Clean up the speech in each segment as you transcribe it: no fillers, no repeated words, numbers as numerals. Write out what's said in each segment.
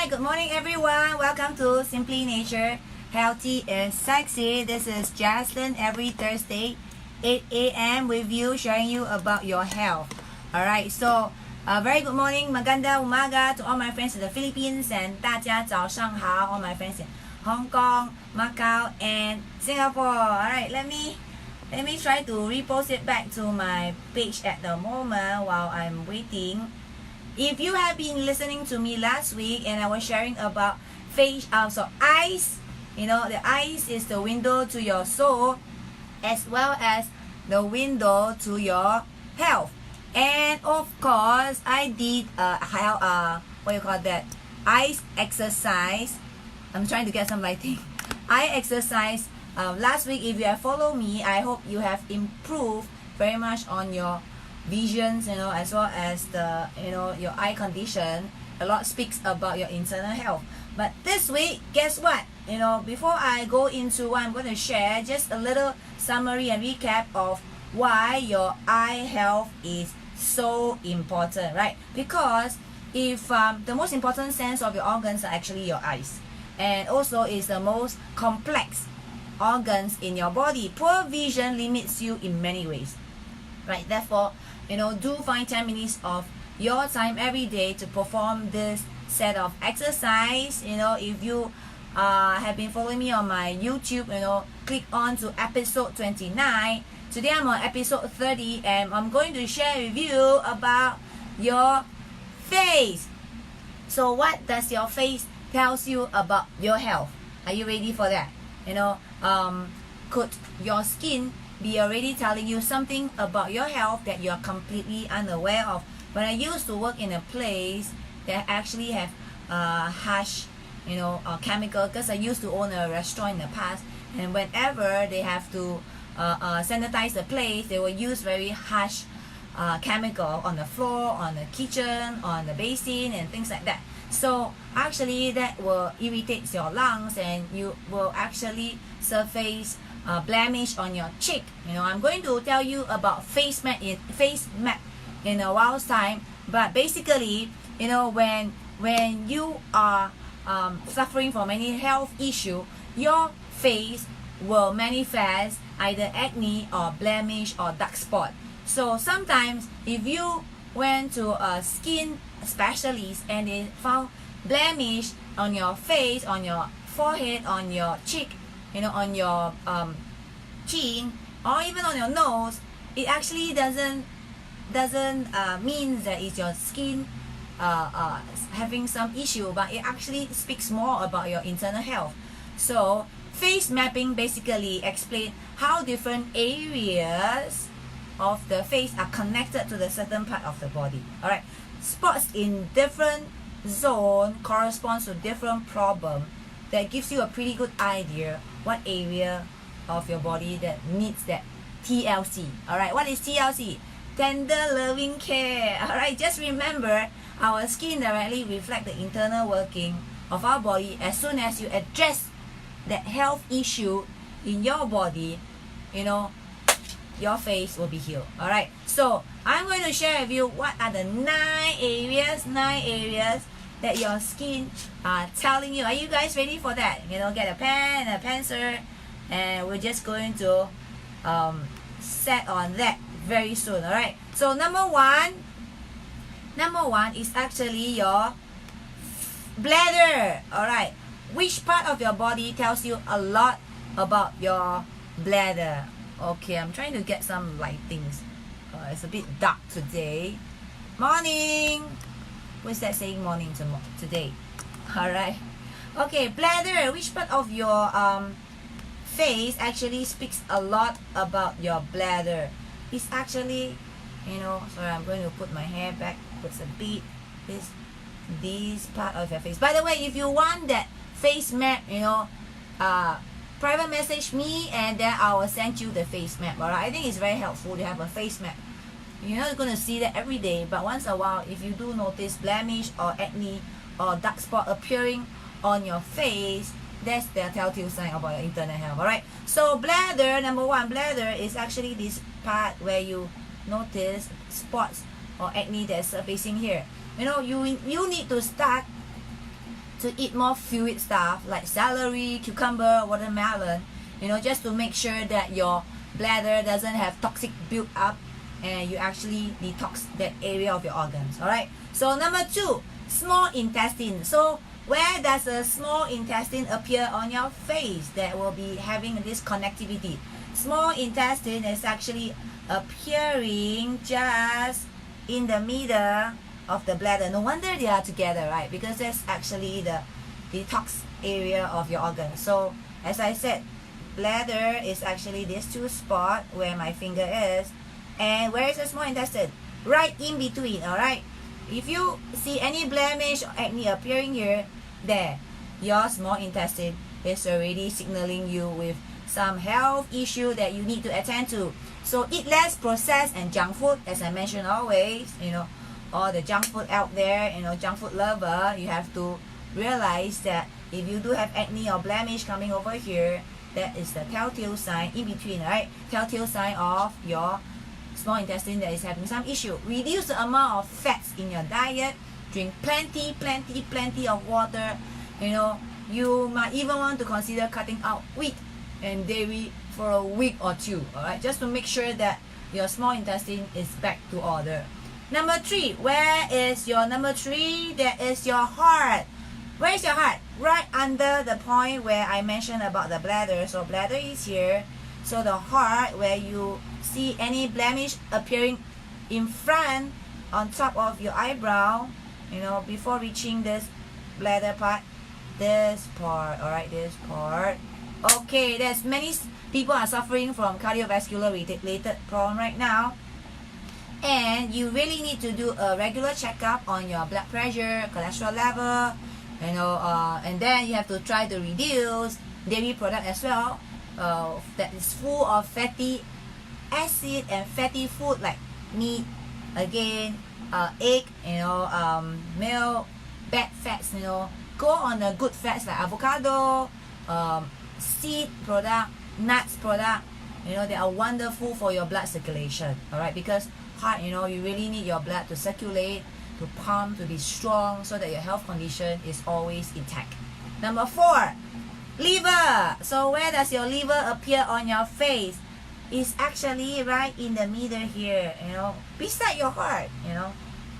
Alright, good morning everyone. Welcome to Simply Nature, Healthy and Sexy. This is Jaslin every Thursday, 8 a.m. with you, sharing you about your health. Alright, so very good morning, maganda umaga to all my friends in the Philippines and 大家早上好 all my friends in Hong Kong, Macau and Singapore. Alright, let me try to repost it back to my page at the moment while I'm waiting. If you have been listening to me last week and I was sharing about eyes, the eyes is the window to your soul as well as the window to your health. And of course, I did eyes exercise. I'm trying to get some lighting. Eye exercise last week. If you have followed me, I hope you have improved very much on your visions, as well as the your eye condition. A lot speaks about your internal health. But this week, guess what? Before I go into what I'm going to share, just a little summary and recap of why your eye health is so important, right? Because if the most important sense of your organs are actually your eyes, and also is the most complex organs in your body. Poor vision limits you in many ways, right? Therefore, do find 10 minutes of your time every day to perform this set of exercise. If you have been following me on my YouTube, click on to episode 29. Today I'm on episode 30 and I'm going to share with you about your face. So what does your face tells you about your health? Are you ready for that? Could your skin be already telling you something about your health that you are completely unaware of? When I used to work in a place that actually have harsh chemical, because I used to own a restaurant in the past, and whenever they have to sanitize the place, they will use very harsh chemical on the floor, on the kitchen, on the basin and things like that. So actually that will irritate your lungs and you will actually surface blemish on your cheek. I'm going to tell you about face map in a while's time. But basically, when you are suffering from any health issue, your face will manifest either acne or blemish or dark spot. So sometimes if you went to a skin specialist and they found blemish on your face, on your forehead, on your cheek, on your chin, or even on your nose, it actually doesn't mean that it's your skin having some issue, but it actually speaks more about your internal health. So face mapping basically explains how different areas of the face are connected to the certain part of the body. Alright, spots in different zone corresponds to different problem. That gives you a pretty good idea what area of your body that needs that TLC. Alright, what is TLC? Tender loving care. Alright, just remember, our skin directly reflects the internal working of our body. As soon as you address that health issue in your body, your face will be healed. Alright, so I'm going to share with you what are the 9 areas that your skin are telling you. Are you guys ready for that? Get a pen and a pencil, and we're just going to set on that very soon. Alright, so number one is actually your bladder. Alright, which part of your body tells you a lot about your bladder? Okay, I'm trying to get some lightings. It's a bit dark today. Morning. What's that saying? Morning today. Alright. Okay, bladder. Which part of your face actually speaks a lot about your bladder? It's actually, sorry, I'm going to put my hair back. Puts a bit this part of your face. By the way, if you want that face map, private message me and then I will send you the face map. Alright, I think it's very helpful to have a face map. You're not going to see that every day, but once in a while, if you do notice blemish or acne or dark spot appearing on your face, that's the telltale sign about your internal health. Alright, so bladder, number one, bladder is actually this part where you notice spots or acne that's surfacing here. You need to start to eat more fluid stuff like celery, cucumber, watermelon, you know, just to make sure that your bladder doesn't have toxic build up and you actually detox that area of your organs. All right, so number 2, small intestine. So where does the small intestine appear on your face that will be having this connectivity? Small intestine is actually appearing just in the middle of the bladder. No wonder they are together, right? Because that's actually the detox area of your organ. So as I said, bladder is actually this 2 spot where my finger is, and where is the small intestine? Right in between. All right, if you see any blemish or acne appearing here, there, your small intestine is already signaling you with some health issue that you need to attend to. So eat less processed and junk food, as I mentioned always, you know, all the junk food out there, you know, junk food lover, you have to realize that if you do have acne or blemish coming over here, that is the telltale sign in between, right? Telltale sign of your small intestine that is having some issue. Reduce the amount of fats in your diet. Drink plenty of water. You know, you might even want to consider cutting out wheat and dairy for a week or 2, all right, just to make sure that your small intestine is back to order. Number 3, where is your number 3? That is your heart. Where is your heart? Right under the point where I mentioned about the bladder. So bladder is here. So the heart, where you see any blemish appearing in front on top of your eyebrow, you know, before reaching this bladder part, this part, all right, this part. Okay, there's many people are suffering from cardiovascular related problem right now, and you really need to do a regular checkup on your blood pressure, cholesterol level, you know, and then you have to try to reduce dairy product as well, that is full of fatty acid and fatty food like meat, again, egg, you know, milk, bad fats, you know. Go on the good fats like avocado, seed product, nuts product, you know, they are wonderful for your blood circulation, all right, because heart, you know, you really need your blood to circulate, to pump, to be strong, so that your health condition is always intact. Number 4, liver. So where does your liver appear on your face? It's actually right in the middle here, you know, beside your heart, you know,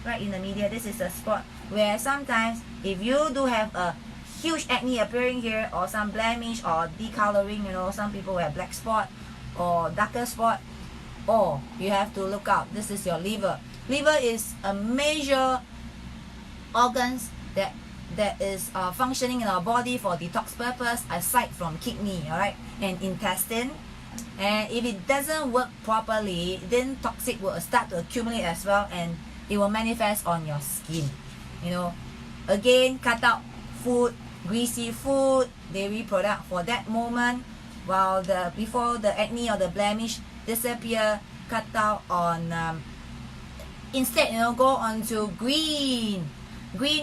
right in the middle. This is a spot where sometimes if you do have a huge acne appearing here, or some blemish or decoloring, you know, some people have black spot or darker spot, or you have to look out, this is your liver. Liver is a major organs that is functioning in our body for detox purpose, aside from kidney, all right, and intestine. And if it doesn't work properly, then toxic will start to accumulate as well, and it will manifest on your skin, you know. Again, cut out food, greasy food, dairy product for that moment, while before the acne or the blemish disappear, cut out on instead, you know, go on to green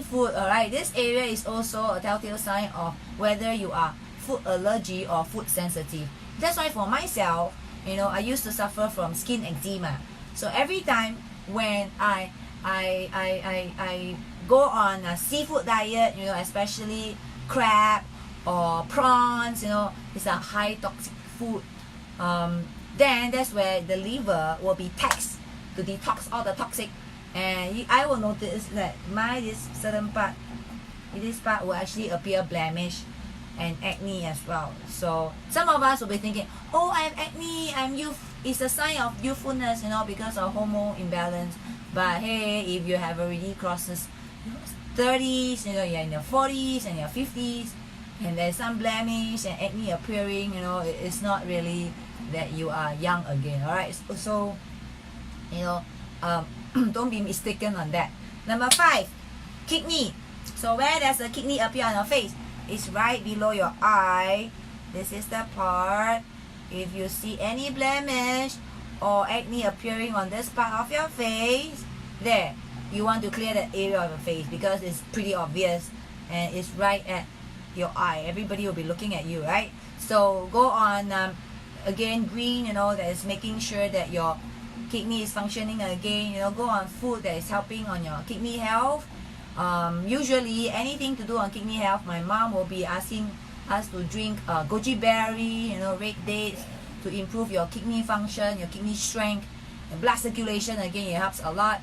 food, all right. This area is also a telltale sign of whether you are food allergy or food sensitive. That's why for myself, you know, I used to suffer from skin eczema. So every time when I go on a seafood diet, you know, especially crab or prawns, you know, it's a high toxic food, then that's where the liver will be taxed to detox all the toxic, and I will notice that this certain part, this part will actually appear blemish and acne as well. So some of us will be thinking, oh, I have acne, I'm youth, it's a sign of youthfulness, you know, because of hormone imbalance. But hey, if you have already crossed this 30s, you know, you're in your 40s and your 50s, and there's some blemish and acne appearing, you know, it's not really that you are young again, all right. So you know, don't be mistaken on that. Number 5, kidney. So where does the kidney appear on your face? It's right below your eye. This is the part. If you see any blemish or acne appearing on this part of your face, there, you want to clear that area of your face because it's pretty obvious and it's right at your eye. Everybody will be looking at you, right? So go on, again, green, you know, that is making sure that your kidney is functioning again. You know, go on food that is helping on your kidney health. Usually anything to do on kidney health, my mom will be asking us to drink goji berry, red dates, to improve your kidney function, your kidney strength, and blood circulation. Again, it helps a lot.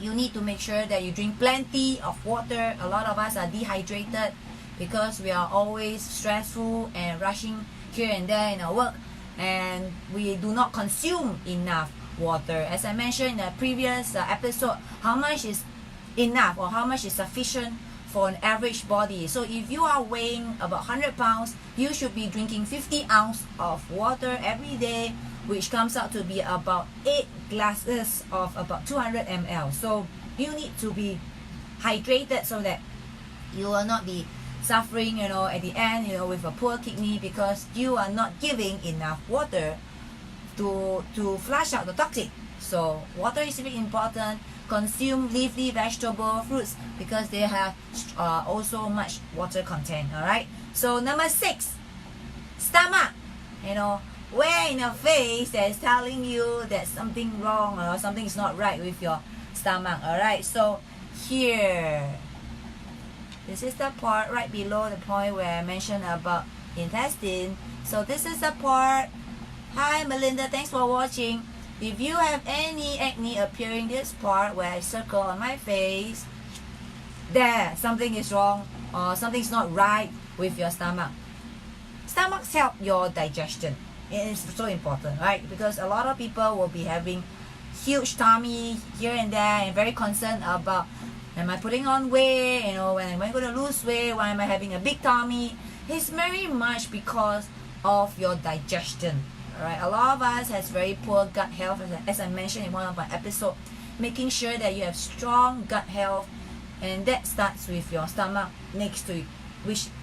You need to make sure that you drink plenty of water. A lot of us are dehydrated because we are always stressful and rushing here and there in our work, and we do not consume enough water. As I mentioned in the previous episode, how much is enough or how much is sufficient for an average body? So if you are weighing about 100 pounds, you should be drinking 50 ounces of water every day, which comes out to be about 8 glasses of about 200 ml. So you need to be hydrated so that you will not be suffering, at the end, with a poor kidney, because you are not giving enough water to flush out the toxic. So water is really important. Consume leafy vegetable, fruits, because they have also much water content. All right. So number 6, stomach. Where in your face that is telling you that something wrong or something is not right with your stomach. All right. So here, this is the part right below the point where I mentioned about intestine. So this is the part. Hi Melinda, thanks for watching. If you have any acne appearing this part where I circle on my face, there, something is wrong or something's not right with your stomach. Stomachs help your digestion. It is so important, right? Because a lot of people will be having huge tummy here and there and very concerned about, am I putting on weight? When am I going to lose weight? Why am I having a big tummy? It's very much because of your digestion. Alright, a lot of us has very poor gut health, as I mentioned in one of my episodes. Making sure that you have strong gut health, and that starts with your stomach next to it,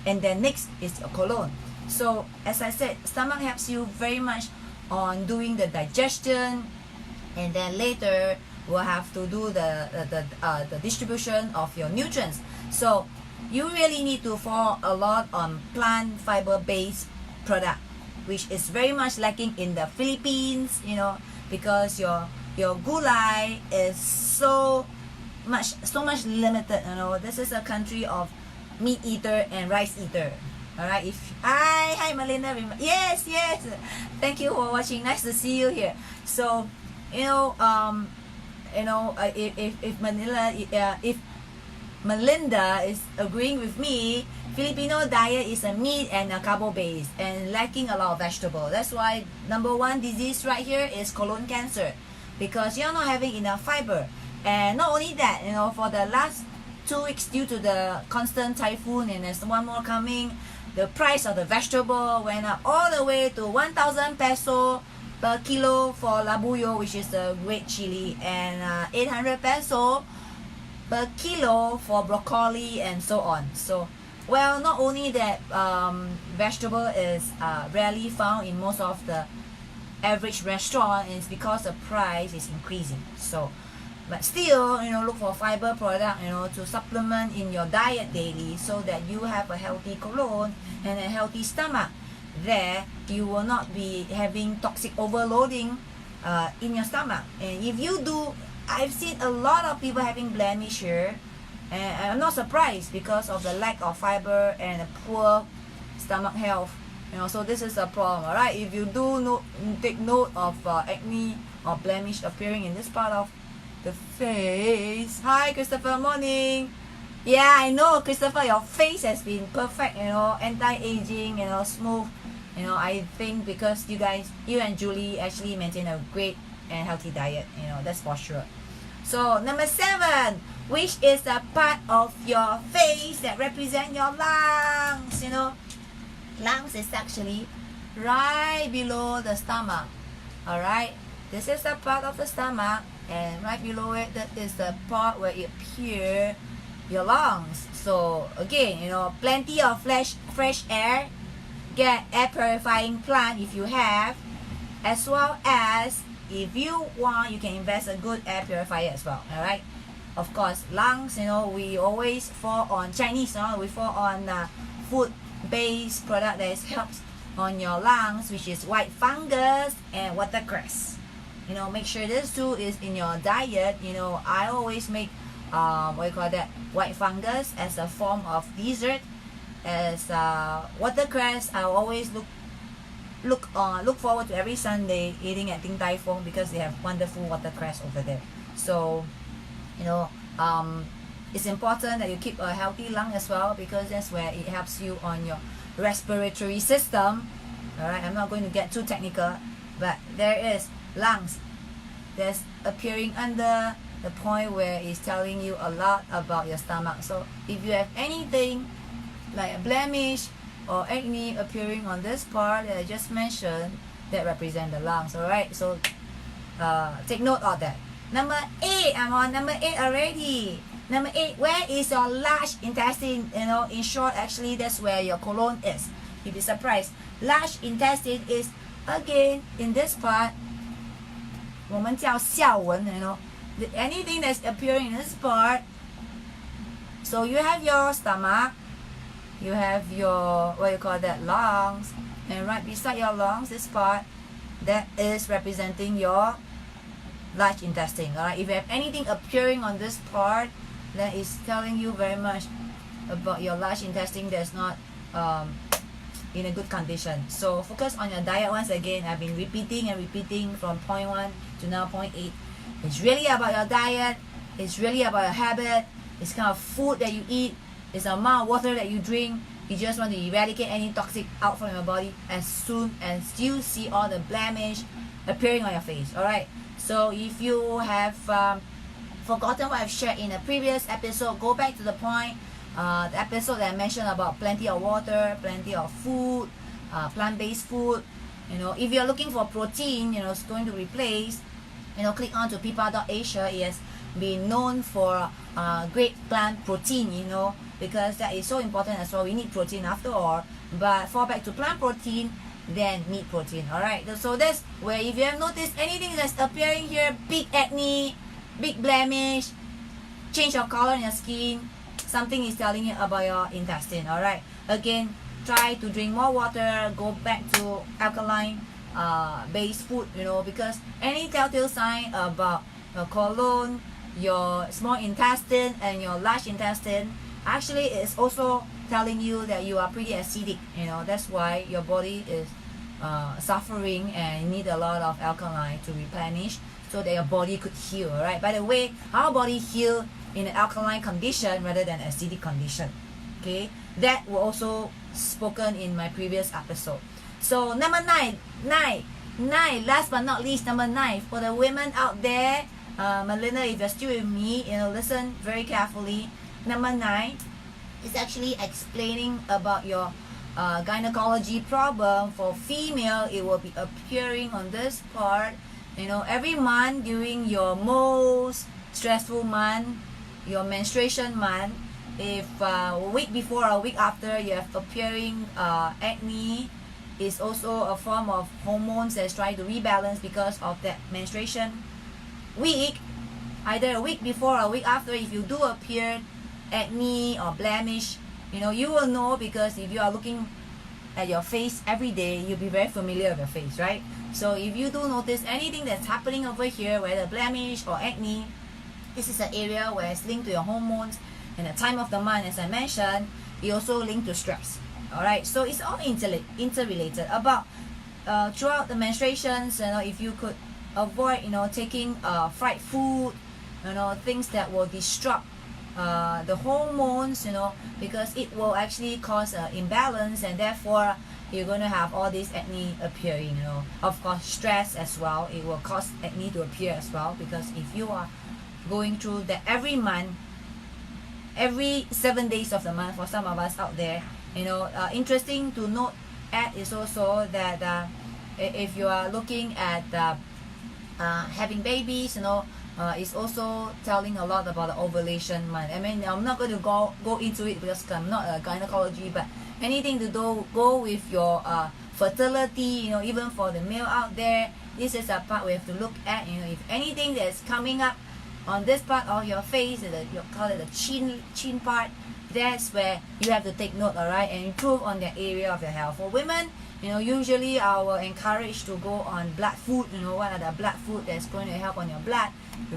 and then next is your colon. So as I said, stomach helps you very much on doing the digestion, and then later we'll have to do the distribution of your nutrients. So you really need to fall a lot on plant fiber based product, which is very much lacking in the Philippines, because your gulai is so much limited. This is a country of meat eater and rice eater. All right. Hi Melinda. Yes. Thank you for watching. Nice to see you here. So if Melinda is agreeing with me, Filipino diet is a meat and a carbo base and lacking a lot of vegetable. That's why number 1 disease right here is colon cancer, because you're not having enough fiber. And not only that, for the last 2 weeks, due to the constant typhoon and there's one more coming, the price of the vegetable went up all the way to 1,000 peso per kilo for labuyo, which is the red chili, and 800 peso per kilo for broccoli, and so on. So, well, not only that, vegetable is rarely found in most of the average restaurant, and it's because the price is increasing. So, but still, look for fiber product, to supplement in your diet daily, so that you have a healthy colon and a healthy stomach. There, you will not be having toxic overloading in your stomach. And if you do, I've seen a lot of people having blemish here, and I'm not surprised because of the lack of fiber and a poor stomach health. So this is a problem. All right, if you do take note of acne or blemish appearing in this part of the face. Hi Christopher, morning. Yeah, I know Christopher, your face has been perfect, anti-aging, smooth. I think because you and Julie actually maintain a great and healthy diet, that's for sure. So number 7, which is the part of your face that represent your lungs. Lungs is actually right below the stomach. Alright, this is the part of the stomach, and right below it, that is the part where it appears your lungs. So again, plenty of fresh air. Get air purifying plant if you have, as well as if you want, you can invest a good air purifier as well. All right. Of course, lungs. We always fall on Chinese. We fall on food-based product that helps on your lungs, which is white fungus and watercress. Make sure this too is in your diet. I always make what you call that, white fungus as a form of dessert. As watercress, I always look forward to every Sunday eating at Din Tai Fung because they have wonderful watercress over there. So it's important that you keep a healthy lung as well, because that's where it helps you on your respiratory system. Alright, I'm not going to get too technical, but there is lungs that's appearing under the point where it's telling you a lot about your stomach. So if you have anything like a blemish or acne appearing on this part that I just mentioned, that represent the lungs. Alright, so take note of that. Number 8, I'm on number 8 already. Number 8, where is your large intestine? In short, actually that's where your colon is. You'll be surprised. Large intestine is again in this part. 我们叫笑纹, anything that's appearing in this part. So you have your stomach, you have your, what you call that, lungs, and right beside your lungs, this part, that is representing your large intestine. Alright, if you have anything appearing on this part, that is telling you very much about your large intestine that's not in a good condition. So focus on your diet. Once again, I've been repeating from point 1 to now point 8. It's really about your diet, it's really about your habit, it's kind of food that you eat, it's the amount of water that you drink. You just want to eradicate any toxic out from your body as soon as you see all the blemish appearing on your face. Alright, so if you have forgotten what I've shared in a previous episode, go back to the point, the episode that I mentioned about plenty of water, plenty of food, plant-based food. If you're looking for protein, it's going to replace, click on to pparsasia. It has been known for great plant protein, because that is so important as well. We need protein after all, but fall back to plant protein, then meat protein. Alright, so that's where, if you have noticed anything that's appearing here, big acne, big blemish, change of color in your skin, something is telling you about your intestine. Alright, again, try to drink more water, go back to alkaline based food, because any telltale sign about your colon, your small intestine and your large intestine, actually is also telling you that you are pretty acidic. That's why your body is suffering and need a lot of alkaline to replenish so that your body could heal. Right? By the way, our body heal in an alkaline condition rather than acidic condition. Okay, that was also spoken in my previous episode. So number 9, last but not least, number 9, for the women out there, Melinda, if you're still with me, listen very carefully. Number 9 is actually explaining about your gynecology problem. For female, it will be appearing on this part. Every month during your most stressful month, your menstruation month, if a week before or a week after you have appearing acne, is also a form of hormones that's trying to rebalance because of that menstruation week. Either a week before or a week after, if you do appear acne or blemish, you will know, because if you are looking at your face every day, you'll be very familiar with your face, right? So if you do notice anything that's happening over here, whether blemish or acne, this is an area where it's linked to your hormones, and the time of the month, as I mentioned, it also linked to stress. Alright, so it's all interrelated. About throughout the menstruations, if you could avoid taking fried food, things that will disrupt the hormones, because it will actually cause imbalance, and therefore you're going to have all this acne appearing. Of course, stress as well, it will cause acne to appear as well, because if you are going through that every month, every 7 days of the month, for some of us out there, interesting to note at is also that if you are looking at having babies, it's also telling a lot about the ovulation month. I mean, I'm not going to go into it because I'm not a gynecology, but anything to go with your fertility, even for the male out there, this is a part we have to look at. If anything that's coming up on this part of your face, you call it the chin part, that's where you have to take note, alright, and improve on that area of your health. For women, usually I will encourage to go on blood food. What are the blood food that's going to help on your blood?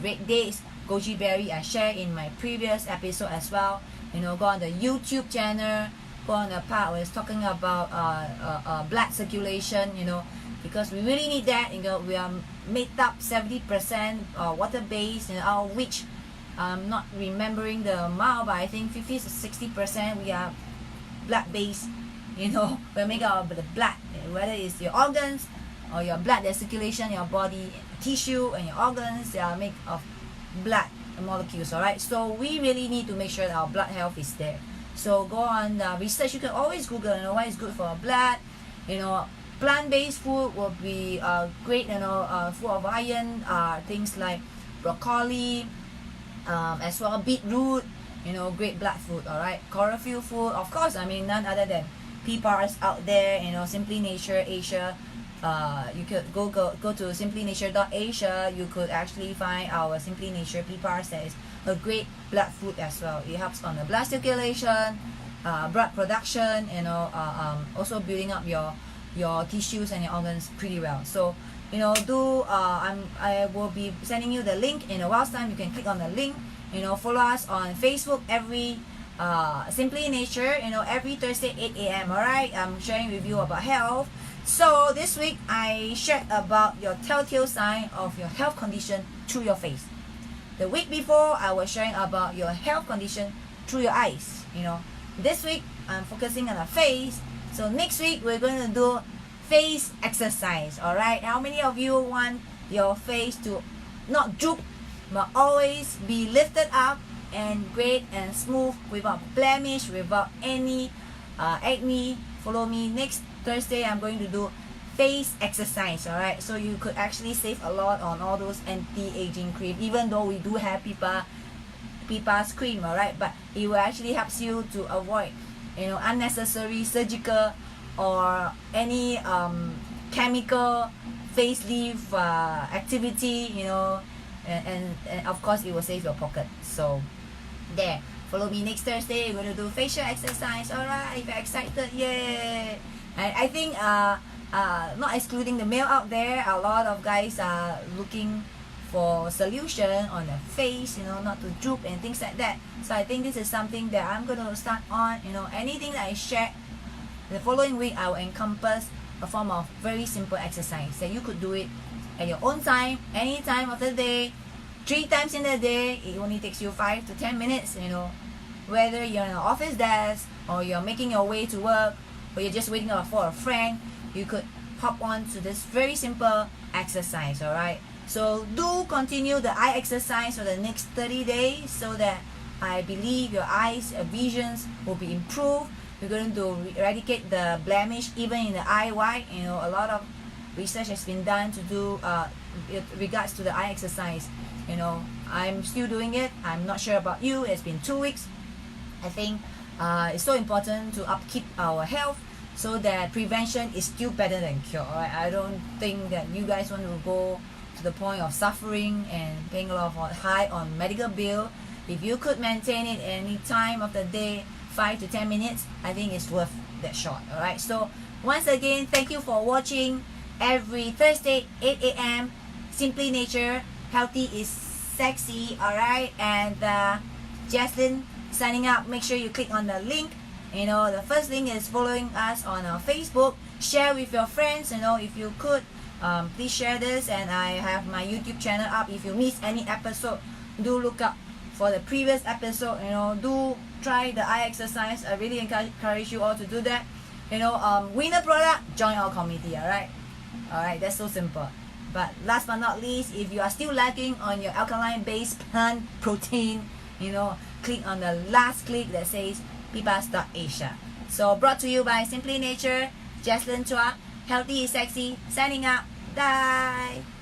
Red dates, goji berry I share in my previous episode as well. You know, go on the YouTube channel, go on the part where it's talking about blood circulation, you know, because we really need that. You know, we are made up 70% water based, you know, out of which I'm not remembering the amount, but I think 50 to 60% we are blood based. You know, we're made up of the blood, whether it's your organs or your blood, the circulation, your body tissue and your organs, they are made of blood molecules. All right, so we really need to make sure that our blood health is there. So go on research. You can always Google, you know, what is good for our blood. You know, plant-based food will be great, you know, full of iron, things like broccoli, as well beetroot, you know, great blood food. All right, chlorophyll food, of course, I mean none other than pPARs out there, you know, Simply Nature Asia. You could go to simplynature.asia. You could actually find our Simply Nature pPARs. That is a great blood food as well. It helps on the blood circulation, blood production, you know, also building up your tissues and your organs pretty well. So, you know, I will be sending you the link in a while's time. You can click on the link. You know, follow us on Facebook every Simply Nature, you know, every Thursday 8 a.m. Alright, I'm sharing with you about health. So this week I shared about your telltale sign of your health condition through your face. The week before I was sharing about your health condition through your eyes. You know, this week I'm focusing on the face. So next week we're going to do face exercise. Alright, how many of you want your face to not droop but always be lifted up and great and smooth, without blemish, without any acne? Follow me next Thursday. I'm going to do face exercise. Alright, so you could actually save a lot on all those anti-aging cream, even though we do have pPARs cream. Alright, but it will actually helps you to avoid, you know, unnecessary surgical or any chemical facelift activity, you know, and of course it will save your pocket. So there, follow me next Thursday. We're going to do facial exercise. Alright, if you're excited, yay. I think not excluding the male out there, a lot of guys are looking for solution on the face, you know, not to droop and things like that. So I think this is something that I'm going to start on. You know, anything that I share the following week, I will encompass a form of very simple exercise that you could do it at your own time, any time of the day, 3 times in a day. It only takes you 5 to 10 minutes, you know, whether you're in an office desk or you're making your way to work or you're just waiting for a friend, you could hop on to this very simple exercise. Alright, so do continue the eye exercise for the next 30 days so that I believe your eyes, visions will be improved. We're going to eradicate the blemish even in the eye white. You know, a lot of research has been done to do with regards to the eye exercise. You know, I'm still doing it. I'm not sure about you. It's been 2 weeks. I think it's so important to upkeep our health so that prevention is still better than cure. Right? I don't think that you guys want to go to the point of suffering and paying a lot of high on medical bill. If you could maintain it any time of the day, 5 to 10 minutes, I think it's worth that shot. Alright, so once again, thank you for watching every Thursday 8 a.m. Simply Nature, healthy is sexy. Alright, and Jaslin signing up. Make sure you click on the link. You know, the first link is following us on our Facebook. Share with your friends, you know, if you could. Please share this, and I have my YouTube channel up. If you miss any episode, do look up for the previous episode. You know, do try the eye exercise. I really encourage you all to do that. You know, win a product, join our community. Alright, that's so simple. But last but not least, if you are still lacking on your alkaline based plant protein, you know, click on the last click that says pparsasia. So brought to you by Simply Nature, Jaslin Chua, healthy is sexy, signing out. Bye.